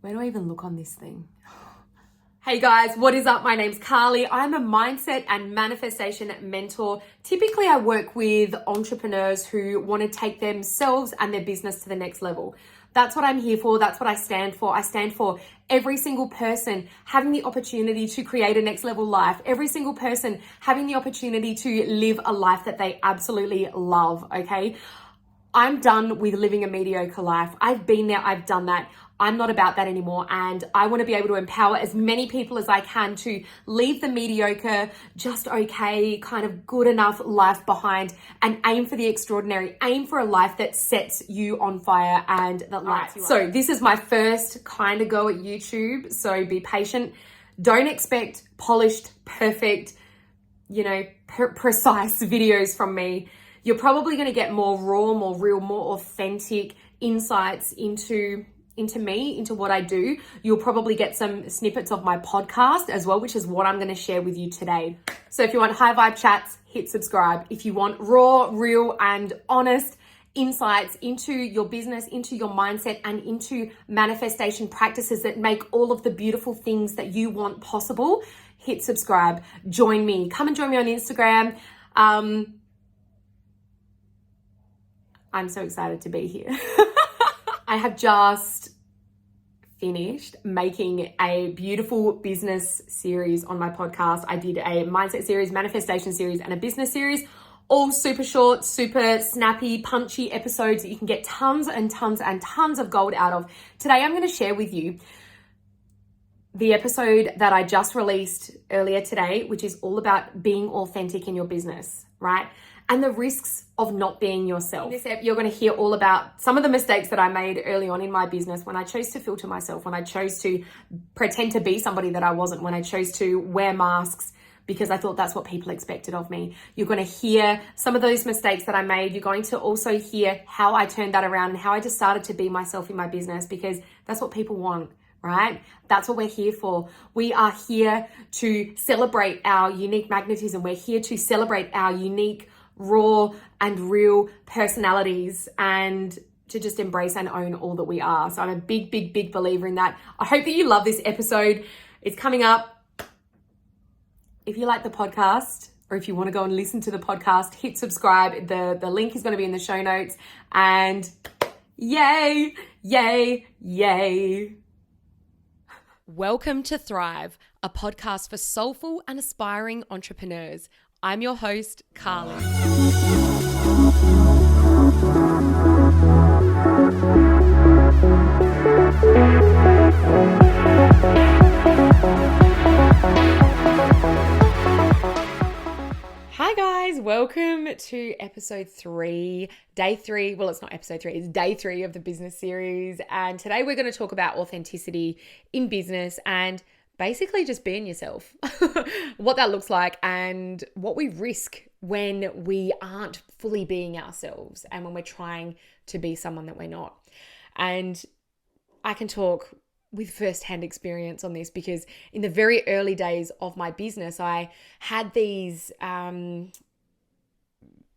Where do I even look on this thing? Hey guys, what is up? My name's Carly. I'm a mindset and manifestation mentor. Typically, I work with entrepreneurs who want to take themselves and their business to the next level. That's what I'm here for. That's what I stand for. I stand for every single person having the opportunity to create a next level life. Every single person having the opportunity to live a life that they absolutely love, okay? I'm done with living a mediocre life. I've been there, I've done that. I'm not about that anymore. And I want to be able to empower as many people as I can to leave the mediocre, just okay, kind of good enough life behind and aim for the extraordinary. Aim for a life that sets you on fire and that lights you up. So this is my first kind of go at YouTube. So be patient. Don't expect polished, perfect, precise videos from me. You're probably going to get more raw, more real, more authentic insights into me, into what I do. You'll probably get some snippets of my podcast as well, which is what I'm going to share with you today. So if you want high vibe chats, hit subscribe. If you want raw, real, and honest insights into your business, into your mindset, and into manifestation practices that make all of the beautiful things that you want possible, hit subscribe. Join me. Come and join me on Instagram. I'm so excited to be here. I have just finished making a beautiful business series on my podcast. I did a mindset series, manifestation series, and a business series, all super short, super snappy, punchy episodes that you can get tons and tons and tons of gold out of. Today, I'm going to share with you the episode that I just released earlier today, which is all about being authentic in your business, right? And the risks of not being yourself. In this episode, you're going to hear all about some of the mistakes that I made early on in my business when I chose to filter myself, when I chose to pretend to be somebody that I wasn't, when I chose to wear masks because I thought that's what people expected of me. You're going to hear some of those mistakes that I made. You're going to also hear how I turned that around and how I just started to be myself in my business, because that's what people want. Right? That's what we're here for. We are here to celebrate our unique magnetism. We're here to celebrate our unique, raw and real personalities and to just embrace and own all that we are. So I'm a big, big, big believer in that. I hope that you love this episode. It's coming up. If you like the podcast, or if you want to go and listen to the podcast, hit subscribe. The link is going to be in the show notes. And yay, yay, yay. Welcome to Thrive, a podcast for soulful and aspiring entrepreneurs. I'm your host, Carly. Hi guys, welcome to episode 3, day 3. Well, it's not episode 3, it's day 3 of the business series. And today we're going to talk about authenticity in business and basically just being yourself, what that looks like and what we risk when we aren't fully being ourselves and when we're trying to be someone that we're not. And I can talk with firsthand experience on this because in the very early days of my business, I had these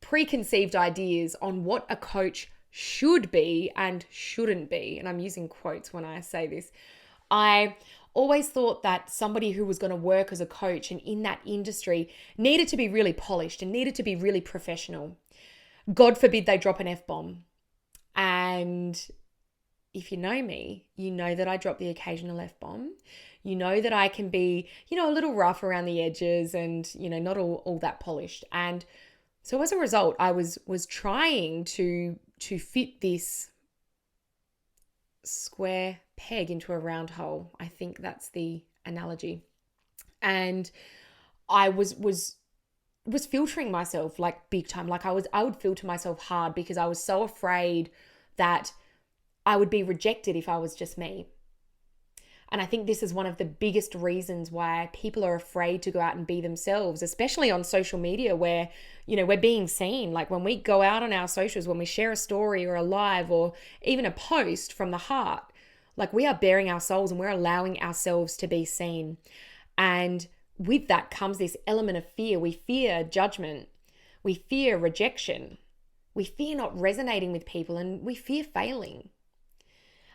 preconceived ideas on what a coach should be and shouldn't be. And I'm using quotes when I say this. I always thought that somebody who was going to work as a coach and in that industry needed to be really polished and needed to be really professional. God forbid they drop an F-bomb. And if you know me, you know that I drop the occasional F-bomb. You know that I can be, a little rough around the edges and, not all that polished. And so as a result, I was trying to fit this square peg into a round hole. I think that's the analogy. And I was filtering myself like big time. Like I would filter myself hard because I was so afraid that I would be rejected if I was just me. And I think this is one of the biggest reasons why people are afraid to go out and be themselves, especially on social media where, we're being seen. Like when we go out on our socials, when we share a story or a live or even a post from the heart, like we are bearing our souls and we're allowing ourselves to be seen. And with that comes this element of fear. We fear judgment. We fear rejection. We fear not resonating with people and we fear failing.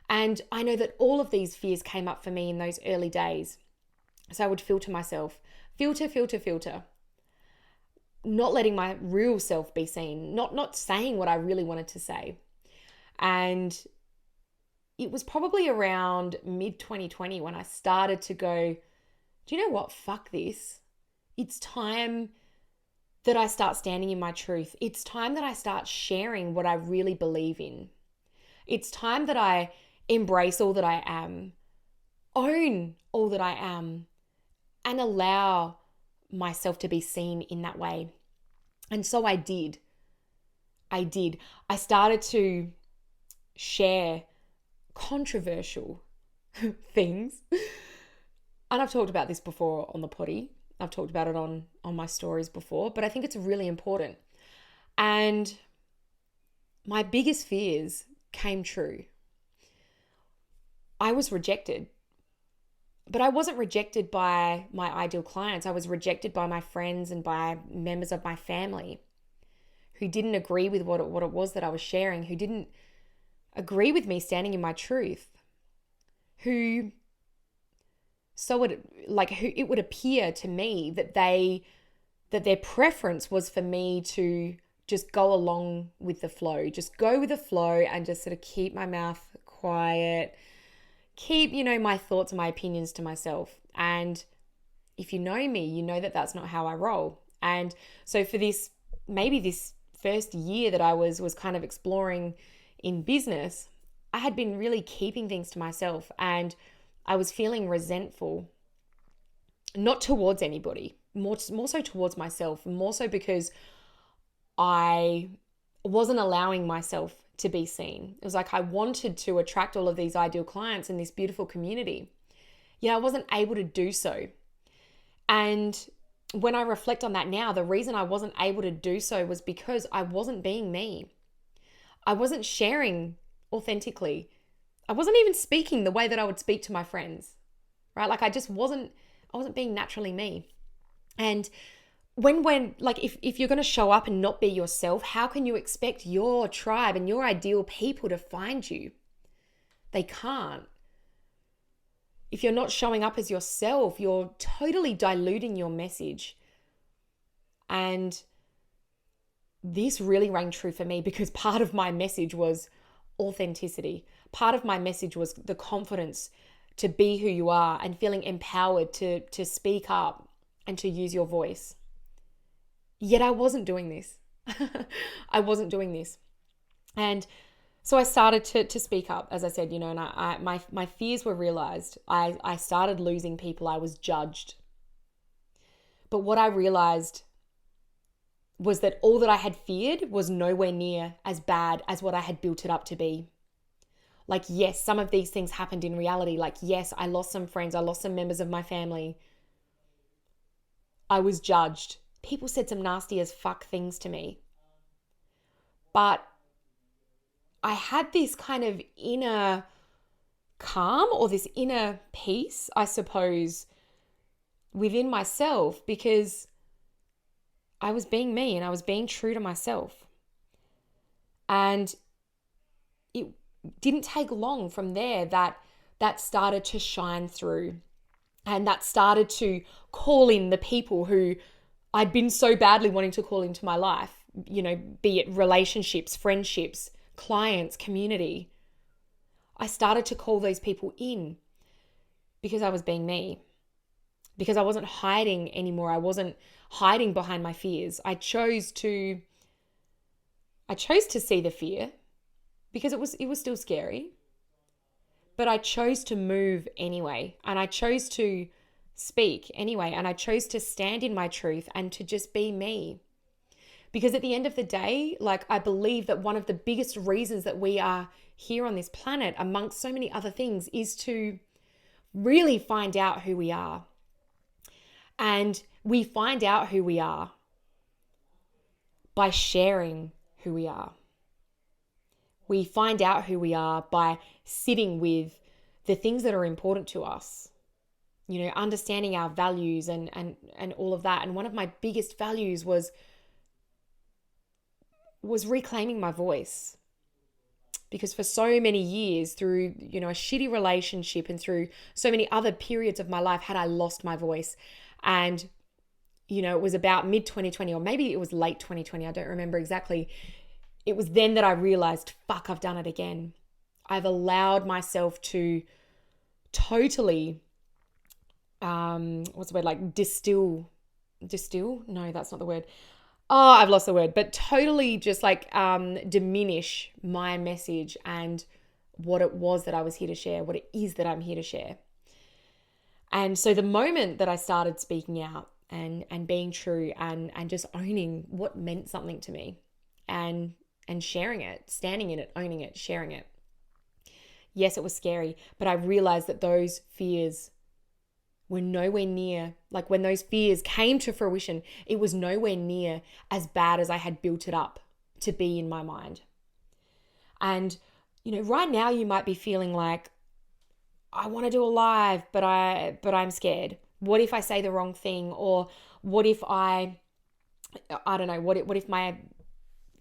And I know that all of these fears came up for me in those early days. So I would filter myself, filter, not letting my real self be seen, not saying what I really wanted to say. And it was probably around mid 2020 when I started to go, do you know what? Fuck this. It's time that I start standing in my truth. It's time that I start sharing what I really believe in. It's time that I embrace all that I am, own all that I am, and allow myself to be seen in that way. And so I did. I started to share controversial things. And I've talked about this before on the potty. I've talked about it on my stories before, but I think it's really important. And my biggest fears came true. I was rejected. But I wasn't rejected by my ideal clients. I was rejected by my friends and by members of my family who didn't agree with what it was that I was sharing, who didn't agree with me standing in my truth, who it would appear to me that their preference was for me to just go along with the flow, just go with the flow and just sort of keep my mouth quiet, keep, my thoughts and my opinions to myself. And if you know me, you know that that's not how I roll. And so for this first year that I was kind of exploring in business, I had been really keeping things to myself, and I was feeling resentful, not towards anybody, more so towards myself, more so because I wasn't allowing myself to be seen. It was like I wanted to attract all of these ideal clients in this beautiful community, yet I wasn't able to do so. And when I reflect on that now, the reason I wasn't able to do so was because I wasn't being me. I wasn't sharing authentically. I wasn't even speaking the way that I would speak to my friends, right? Like I wasn't being naturally me. And if you're going to show up and not be yourself, how can you expect your tribe and your ideal people to find you? They can't. If you're not showing up as yourself, you're totally diluting your message. And this really rang true for me because part of my message was authenticity. Part of my message was the confidence to be who you are and feeling empowered to speak up and to use your voice. Yet I wasn't doing this. I wasn't doing this. And so I started to speak up, as I said, and my fears were realized. I started losing people. I was judged. But what I realized was that all that I had feared was nowhere near as bad as what I had built it up to be. Like, yes, some of these things happened in reality. Like, yes, I lost some friends. I lost some members of my family. I was judged. People said some nasty as fuck things to me. But I had this kind of inner calm or this inner peace, I suppose, within myself because I was being me and I was being true to myself. And it didn't take long from there that started to shine through, and that started to call in the people who I'd been so badly wanting to call into my life, be it relationships, friendships, clients, community. I started to call those people in because I was being me, because I wasn't hiding anymore. I wasn't hiding behind my fears. I chose to see the fear because it was still scary, but I chose to move anyway, and I chose to speak anyway, and I chose to stand in my truth and to just be me. Because at the end of the day, I believe that one of the biggest reasons that we are here on this planet, amongst so many other things, is to really find out who we are. And we find out who we are by sharing who we are. We find out who we are by sitting with the things that are important to us, understanding our values and all of that. And one of my biggest values was reclaiming my voice. because for so many years through, a shitty relationship and through so many other periods of my life had I lost my voice. And, it was about mid 2020 or maybe it was late 2020. I don't remember exactly. It was then that I realized, fuck, I've done it again. I've allowed myself to totally, what's the word? Like distill? No, that's not the word. Oh, I've lost the word, but totally just like diminish my message and what it was that I was here to share, what it is that I'm here to share. And so the moment that I started speaking out and being true and just owning what meant something to me and sharing it, standing in it, owning it, sharing it. Yes, it was scary, but I realized that those fears were nowhere near, like when those fears came to fruition, it was nowhere near as bad as I had built it up to be in my mind. And, right now you might be feeling like, I want to do a live, but I'm scared. What if I say the wrong thing? Or what if I don't know, what if my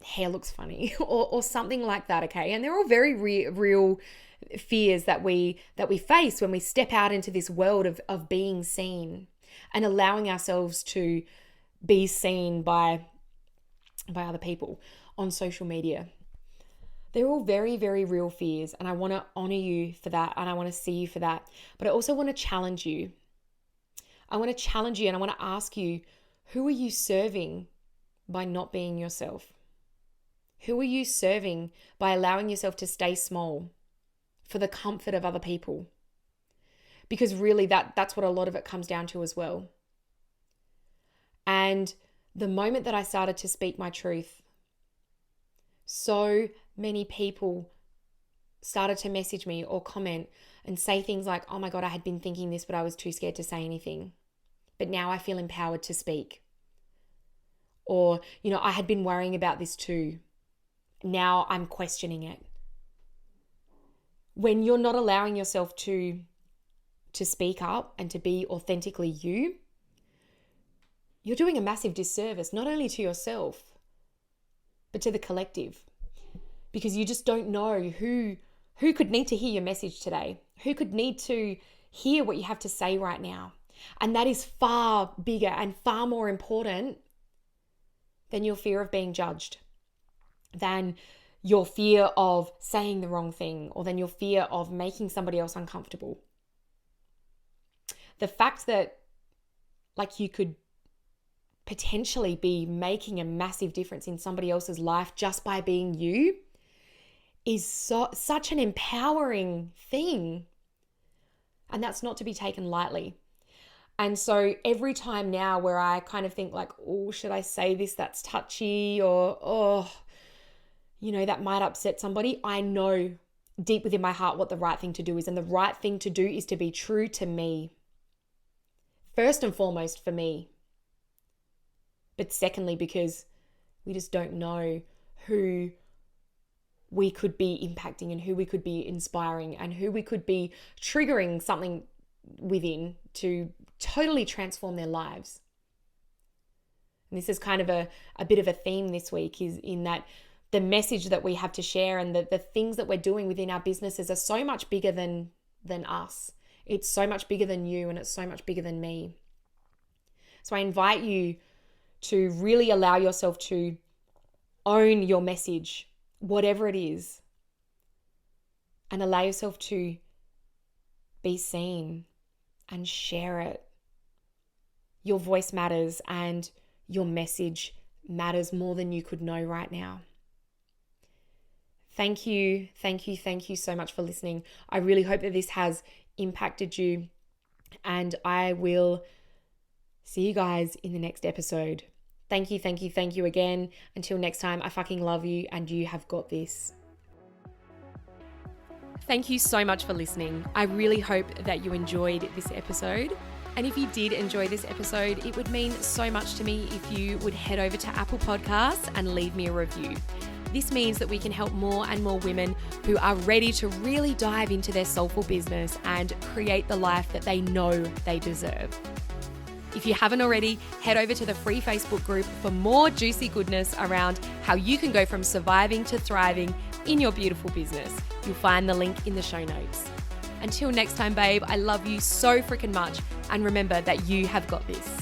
hair looks funny or something like that, okay? And they're all very real fears that we face when we step out into this world of being seen and allowing ourselves to be seen by other people on social media. They're all very, very real fears, and I want to honor you for that, and I want to see you for that. But I also want to challenge you. I want to challenge you, and I want to ask you, who are you serving by not being yourself? Who are you serving by allowing yourself to stay small for the comfort of other people? Because really that's what a lot of it comes down to as well. And the moment that I started to speak my truth, so many people started to message me or comment and say things like, oh my God, I had been thinking this, but I was too scared to say anything. But now I feel empowered to speak. Or, I had been worrying about this too. Now I'm questioning it. When you're not allowing yourself to speak up and to be authentically you, you're doing a massive disservice, not only to yourself, but to the collective. Because you just don't know who could need to hear your message today, who could need to hear what you have to say right now. And that is far bigger and far more important than your fear of being judged, than your fear of saying the wrong thing, or than your fear of making somebody else uncomfortable. The fact that you could potentially be making a massive difference in somebody else's life just by being you is such an empowering thing. And that's not to be taken lightly. And so every time now where I kind of think like, oh, should I say this? That's touchy, or, that might upset somebody. I know deep within my heart what the right thing to do is. And the right thing to do is to be true to me. First and foremost for me. But secondly, because we just don't know who we could be impacting and who we could be inspiring and who we could be triggering something within to totally transform their lives. And this is kind of a bit of a theme this week, is in that the message that we have to share and the things that we're doing within our businesses are so much bigger than us. It's so much bigger than you, and it's so much bigger than me. So I invite you to really allow yourself to own your message, whatever it is, and allow yourself to be seen and share it. Your voice matters, and your message matters more than you could know right now. Thank you so much for listening. I really hope that this has impacted you, and I will see you guys in the next episode. Thank you again. Until next time, I fucking love you, and you have got this. Thank you so much for listening. I really hope that you enjoyed this episode. And if you did enjoy this episode, it would mean so much to me if you would head over to Apple Podcasts and leave me a review. This means that we can help more and more women who are ready to really dive into their soulful business and create the life that they know they deserve. If you haven't already, head over to the free Facebook group for more juicy goodness around how you can go from surviving to thriving in your beautiful business. You'll find the link in the show notes. Until next time, babe, I love you so freaking much. And remember that you have got this.